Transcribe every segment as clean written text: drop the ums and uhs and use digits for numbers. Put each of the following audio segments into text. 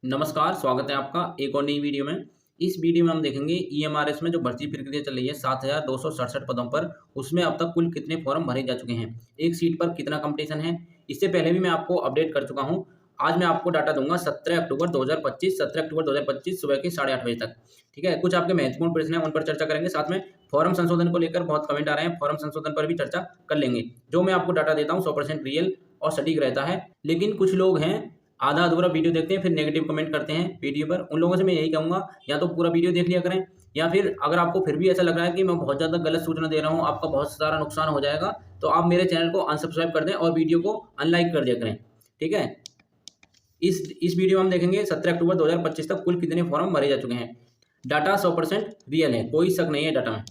नमस्कार, स्वागत है आपका एक और नई वीडियो में। इस वीडियो में हम देखेंगे ईएमआरएस में जो भर्ती प्रक्रिया चल रही है 7,267 पदों पर, उसमें अब तक कुल कितने फॉर्म भरे जा चुके हैं, एक सीट पर कितना कंपटीशन है। इससे पहले भी मैं आपको अपडेट कर चुका हूं। आज मैं आपको डाटा दूंगा 17 अक्टूबर 2025 सुबह के 8:30 बजे तक। ठीक है, कुछ आपके महत्वपूर्ण प्रश्न हैं, उन पर चर्चा करेंगे। साथ में फॉर्म संशोधन को लेकर बहुत कमेंट आ रहे हैं, फॉर्म संशोधन पर भी चर्चा कर लेंगे। जो मैं आपको डाटा देता हूँ 100% रियल और सटीक रहता है। लेकिन कुछ लोग हैं आधा अधूरा वीडियो देखते हैं, फिर नेगेटिव कमेंट करते हैं वीडियो पर। उन लोगों से मैं यही कहूँगा, या तो पूरा वीडियो देख लिया करें, या फिर अगर आपको फिर भी ऐसा लग रहा है कि मैं बहुत ज़्यादा गलत सूचना दे रहा हूँ, आपका बहुत सारा नुकसान हो जाएगा, तो आप मेरे चैनल को अनसब्सक्राइब कर दें और वीडियो को अनलाइक कर दिया करें। ठीक है, इस वीडियो में हम देखेंगे 17 अक्टूबर 2025 तक कुल कितने फॉर्म भरे जा चुके हैं। डाटा 100% रियल है, कोई शक नहीं है डाटा में।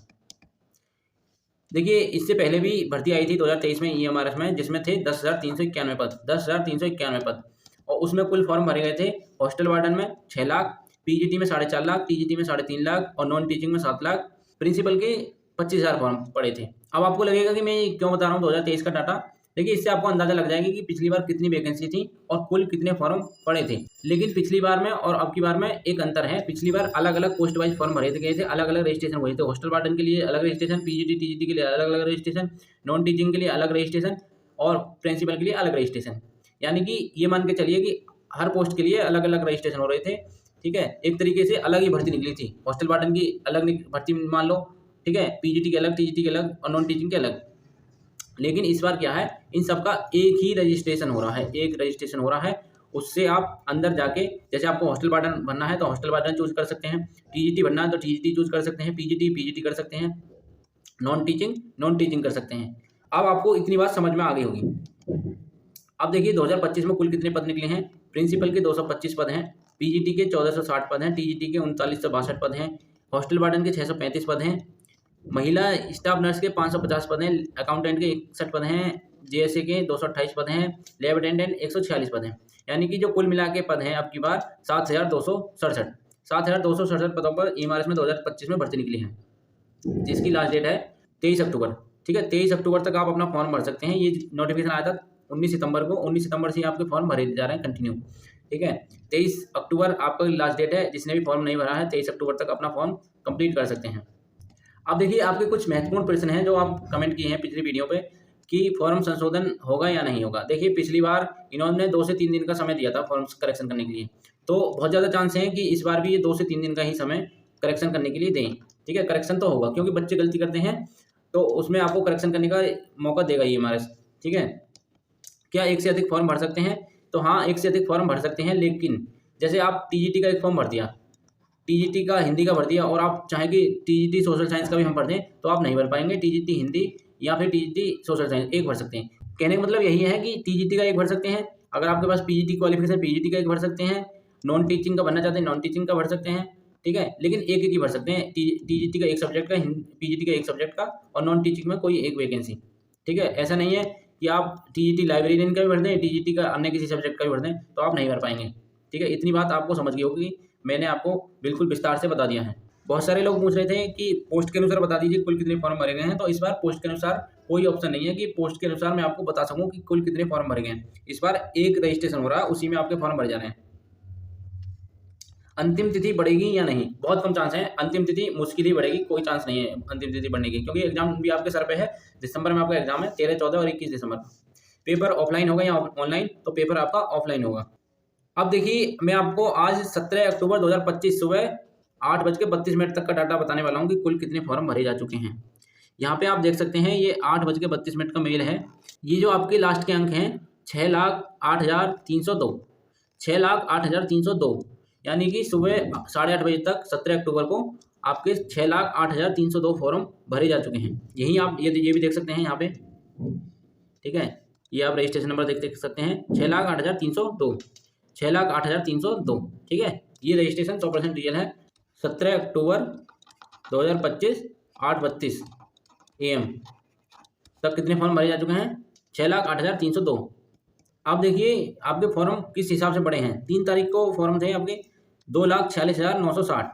देखिए, इससे पहले भी भर्ती आई थी 2023 में ईएमआरएस में, जिसमें थे 10,391 पद, 10,391 पद। और उसमें कुल फॉर्म भरे गए थे हॉस्टल वार्डन में 6 लाख, पीजीटी में 4.5 लाख, टीजीटी में 3.5 लाख और नॉन टीचिंग में 7 लाख, प्रिंसिपल के 25,000 फॉर्म पड़े थे। अब आपको लगेगा कि मैं क्यों बता रहा हूँ 2023 का डाटा। देखिए, इससे आपको अंदाजा लग जाएगा कि पिछली बार कितनी वैकेंसी थी और कुल कितने फॉर्म पड़े थे। लेकिन पिछली बार में और अब की बार में एक अंतर है। पिछली बार अलग अलग पोस्ट वाइज फॉर्म भरे गए थे, अलग अलग रजिस्ट्रेशन हुए थे। हॉस्टल वार्डन के लिए अलग रजिस्ट्रेशन, पीजीटी टीजीटी के लिए अलग अलग रजिस्ट्रेशन, नॉन टीचिंग के लिए अलग रजिस्ट्रेशन और प्रिंसिपल के लिए अलग रजिस्ट्रेशन। यानी कि ये मान के चलिए कि हर पोस्ट के लिए अलग अलग रजिस्ट्रेशन हो रहे थे। ठीक है, एक तरीके से अलग ही भर्ती निकली थी। हॉस्टल वार्डन की अलग भर्ती मान लो, ठीक है, पीजीटी के अलग, टीजीटी के अलग और नॉन टीचिंग के अलग। लेकिन इस बार क्या है, इन सबका एक ही रजिस्ट्रेशन हो रहा है, एक रजिस्ट्रेशन हो रहा है। उससे आप अंदर जाके, जैसे आपको हॉस्टल वार्डन भरना है तो हॉस्टल वार्डन चूज कर सकते हैं, टीजीटी भरना है तो टीजीटी चूज कर सकते हैं, पीजीटी कर सकते हैं, नॉन टीचिंग कर सकते हैं। अब आपको इतनी बात समझ में आ गई होगी। अब देखिए 2025 में कुल कितने पद निकले हैं। प्रिंसिपल के 225 पद हैं, पीजीटी के 1460 पद हैं, टीजीटी के 3962 पद हैं, हॉस्टल वार्डन के 635 पद हैं, महिला स्टाफ नर्स के 550 पद हैं, अकाउंटेंट के 61 पद हैं, जेएसए के 228 पद हैं, लैब अटेंडेंट 146 पद हैं। यानी कि जो कुल मिला के पद हैं अब की बार 7,267 पदों पर ईएमआरएस में 2025 में भर्ती निकली है, जिसकी लास्ट डेट है 23 अक्टूबर। ठीक है, 23 अक्टूबर तक आप अपना फॉर्म भर सकते हैं। ये नोटिफिकेशन आया था 19 सितंबर को, 19 सितंबर से आपके फॉर्म भरे जा रहे हैं कंटिन्यू। ठीक है, 23 अक्टूबर आपका लास्ट डेट है। जिसने भी फॉर्म नहीं भरा है 23 अक्टूबर तक अपना फॉर्म कंप्लीट कर सकते हैं। अब देखिए, आपके कुछ महत्वपूर्ण प्रश्न हैं जो आप कमेंट किए हैं पिछली वीडियो पे कि फॉर्म संशोधन होगा या नहीं होगा। देखिए, पिछली बार इन्होंने 2 से 3 दिन का समय दिया था फॉर्म करेक्शन करने के लिए, तो बहुत ज़्यादा चांस है कि इस बार भी ये 2 से 3 दिन का ही समय करेक्शन करने के लिए दें। ठीक है, करेक्शन तो होगा क्योंकि बच्चे गलती करते हैं, तो उसमें आपको करेक्शन करने का मौका देगा ये हमारे। ठीक है, क्या एक से अधिक फॉर्म भर सकते हैं? तो हाँ, एक से अधिक फॉर्म भर सकते हैं। लेकिन जैसे आप टीजीटी का एक फॉर्म भर दिया, टीजीटी का हिंदी का भर दिया और आप चाहें कि टीजीटी सोशल साइंस का भी हम भर दें, तो आप नहीं भर पाएंगे। टीजीटी हिंदी या फिर टीजीटी सोशल साइंस एक भर सकते हैं। कहने का मतलब यही है कि टीजीटी का एक भर सकते हैं, अगर आपके पास पीजीटी क्वालिफिकेशन, पीजीटी का एक भर सकते हैं, नॉन टीचिंग का भरना चाहते हैं नॉन टीचिंग का भर सकते हैं। ठीक है, लेकिन एक एक ही भर सकते हैं, टीजीटी का एक सब्जेक्ट का, पीजीटी का एक सब्जेक्ट का और नॉन टीचिंग में कोई एक वैकेंसी। ठीक है, ऐसा नहीं है कि आप टीजीटी लाइब्रेरियन का भी भर दें, टीजीटी का अन्य किसी सब्जेक्ट का भी भर दें, तो आप नहीं भर पाएंगे। ठीक है, इतनी बात आपको समझ गई होगी, मैंने आपको बिल्कुल विस्तार से बता दिया है। बहुत सारे लोग पूछ रहे थे कि पोस्ट के अनुसार बता दीजिए कुल कितने फॉर्म भरे गए हैं, तो इस बार पोस्ट के अनुसार कोई ऑप्शन नहीं है कि पोस्ट के अनुसार मैं आपको बता सकूं कि कुल कितने फॉर्म भरे गए हैं। इस बार एक रजिस्ट्रेशन हो रहा है, उसी में आपके फॉर्म भरे जा रहे हैं। अंतिम तिथि बढ़ेगी या नहीं, बहुत कम चांस है। अंतिम तिथि मुश्किल ही बढ़ेगी, कोई चांस नहीं है अंतिम तिथि बढ़ने की, क्योंकि एग्जाम भी आपके सर पे है। दिसंबर में आपका एग्जाम है, 13, 14 और 21 दिसंबर। पेपर ऑफलाइन होगा या ऑनलाइन? तो पेपर आपका ऑफलाइन होगा। अब देखिए, मैं आपको आज 17 अक्टूबर 2025 सुबह 8:32 तक का डाटा बताने वाला हूँ कि कुल कितने फॉर्म भरे जा चुके हैं। यहाँ पे आप देख सकते हैं, ये 8:32 का मेल है। ये जो आपके लास्ट के अंक हैं 6,08,302, 6,08,302, यानी कि सुबह 8:30 बजे तक 17 अक्टूबर को आपके 6,08,302 फॉर्म भरे जा चुके हैं। यही आप ये भी देख सकते हैं यहाँ पे। ठीक है, ये आप रजिस्ट्रेशन नंबर देख सकते हैं 6,08,302, 6,08,302। ठीक है, ये रजिस्ट्रेशन 100% रियल है। 17 अक्टूबर 2025 8:32 AM तक कितने फॉर्म भरे जा चुके हैं? 6,08,302। अब देखिए, आपके फॉर्म किस हिसाब से पड़े हैं। 3 तारीख को फॉर्म थे आपके 2,46,960,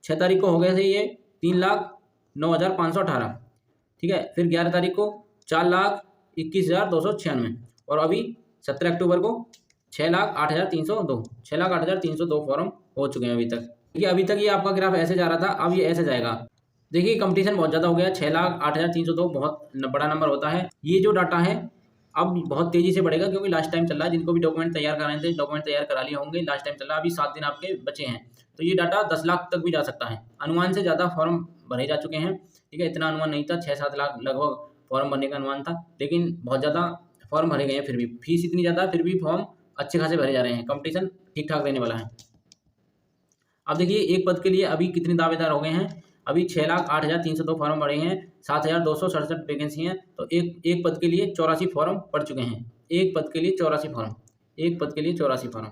6 तारीख को हो गए थे ये 3,09,518। ठीक है, फिर 11 तारीख को 4,21,296 और अभी 17 अक्टूबर को 6,08,302 6,08,302 फॉर्म हो चुके हैं अभी तक। देखिए अभी तक ये आपका ग्राफ ऐसे जा रहा था, अब ये ऐसे जाएगा। देखिए कंपटीशन बहुत ज़्यादा हो गया, 6,08,302 बहुत बड़ा नंबर होता है। ये जो डाटा है अब बहुत तेज़ी से बढ़ेगा क्योंकि लास्ट टाइम चल रहा है, जिनको भी डॉक्यूमेंट तैयार कराने थे डॉक्यूमेंट तैयार करा लिए होंगे। लास्ट टाइम चल रहा है, अभी 7 दिन आपके बचे हैं, तो ये डाटा 10 लाख तक भी जा सकता है। अनुमान से ज़्यादा फॉर्म भरे जा चुके हैं, ठीक है। इतना अनुमान नहीं था, 6-7 लाख लगभग फॉर्म भरने का अनुमान था, लेकिन बहुत ज़्यादा फॉर्म भरे गए हैं। फिर भी फीस इतनी ज़्यादा है, फिर भी फॉर्म अच्छे खासे भरे जा रहे हैं। कंपटीशन ठीक ठाक रहने वाला है। अब देखिए एक पद के लिए अभी कितने दावेदार हो गए हैं। अभी 6,08,302 फॉर्म भरे हैं, 7,267 वैकेंसी हैं, तो एक पद के लिए 84 फॉर्म पड़ चुके हैं। एक पद के लिए 84 फॉर्म, एक पद के लिए 84 फॉर्म।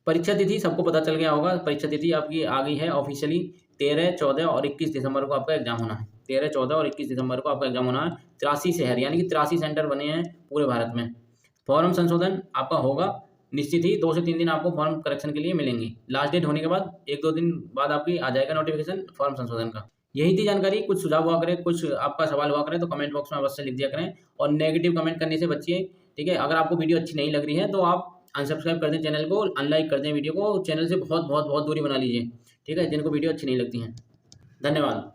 परीक्षा तिथि सबको पता चल गया होगा। परीक्षा तिथि आपकी आ गई है ऑफिशियली। 13, 14 और 21 दिसंबर को आपका एग्जाम होना है। 13, 14 और 21 दिसंबर को आपका एग्जाम होना है। 83 शहर यानी कि 83 सेंटर बने हैं पूरे भारत में। फॉर्म संशोधन आपका होगा निश्चित ही, 2 से 3 दिन आपको फॉर्म करेक्शन के लिए मिलेंगे। लास्ट डेट होने के बाद 1-2 दिन बाद आपकी आ जाएगा नोटिफिकेशन फॉर्म संशोधन का। यही थी जानकारी। कुछ सुझाव हुआ करे, कुछ आपका सवाल हुआ करे तो कमेंट बॉक्स में अवश्य लिख दिया करें और नेगेटिव कमेंट करने से बचिए, ठीक है। अगर आपको वीडियो अच्छी नहीं लग रही है तो आप अनसब्सक्राइब कर दें चैनल को, अनलाइक कर दें वीडियो को, चैनल से बहुत बहुत बहुत दूरी बना लीजिए, ठीक है, जिनको वीडियो अच्छी नहीं लगती हैं। धन्यवाद।